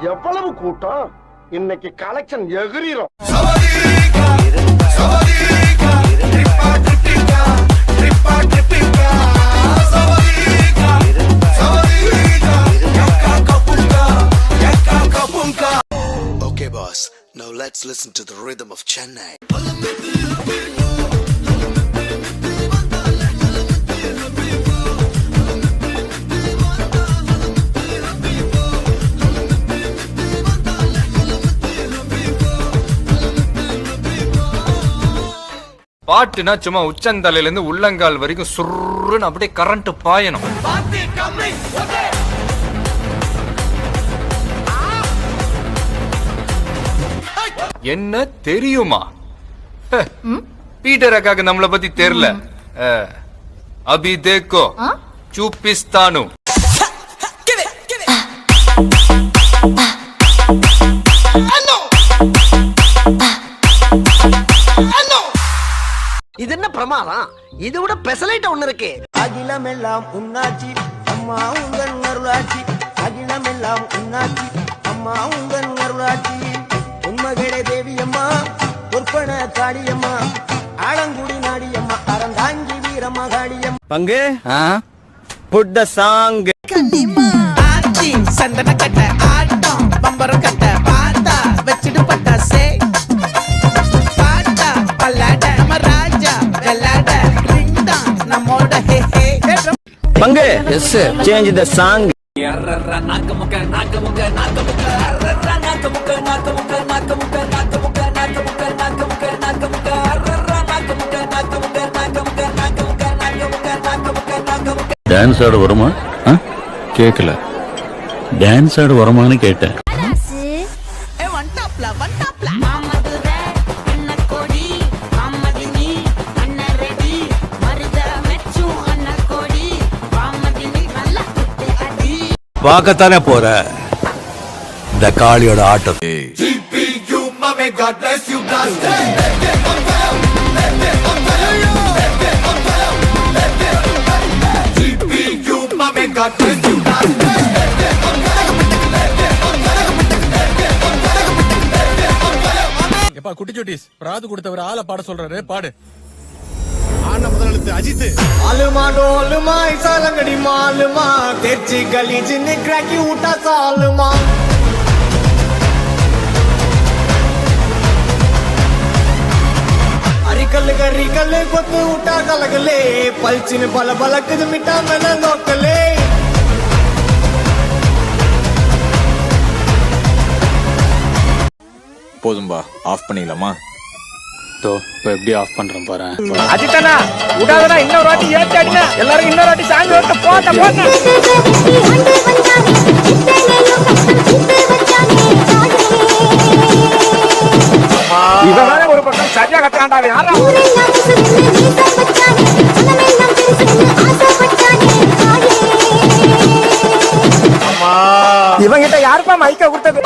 எவ்வளவு கூட்டம், இன்னைக்கு collection எகிரிரும். Okay boss, now let's listen to the rhythm of Chennai. பாட்டுனா சும்மா உச்சந்தலையில இருந்து உள்ளங்கால் வரைக்கும் சுருன்னு அப்படியே கரண்ட் பாயணும். என்ன தெரியுமா? பீட்டர் அக்காக்கு நம்மள பத்தி தெரியல. அபி தேக்கோ சூப்பிஸ்தானு. இது என்ன பிரமாதம்? இது விட பெசலைட் ஒண்ணு இருக்கு. அகிலம் எல்லாம் உன்னாச்சி அம்மா உங்கள் அருளாச்சி, அகிலம் எல்லாம் உன்னாச்சி அம்மா உங்கள் அருளாச்சி. உண்மகளே தேவியம்மா, பொற்பன காடியம்மா, ஆலங்குடி நாடியம்மா, அறந்தாங்கி வீரம்மா காடியம்மா. பங்கு புட் த சாங். ஆச்சி சந்தன கட்ட ஆட்டம் பம்பரம் கட்ட பாத்தா வச்சிடு பட்டாசே பாட்டா பல்லாட மராஜா வெல்லாட ரிங்டா நம்மோட ஹே ஹே. பங்கு yes change the song. Dance ஆட வருமா? கேட்கல. டான்ஸ் ஆட வருமானு கேட்டேன். பார்க்கத்தானே போற இந்த காளியோட ஆட்டம். எப்பா குட்டி சுட்டீஸ் பிராது கொடுத்தவர் ஆளை பாட சொல்றாரு, பாடு. அஜித் ஆலுமா டோலுமா இசாலங்கடி மாலுமா தெச்சி கலீஜ் ने क्रैकी उठा सालमा. अरिकल गरिकल कोतु उठा कलगले पलचिन बल बलक मिटा मन नोकले. போதும்பா, ஆஃப் பண்ணிடலாமா? இப்ப எப்படி ஆஃப் பண்றோம் பாரு. அஜித்தனா உடாதடா, இன்னொரு வாட்டி ஏத்தி அடினா எல்லாரும் இன்னொரு வாட்டி சாங் ஓட்ட போட்ட போட்ட. இவனால ஒரு பக்கம் சரியா கட்டாண்டா யாரா? இவங்கிட்ட யாருப்பா மைக்க கொடுத்தது?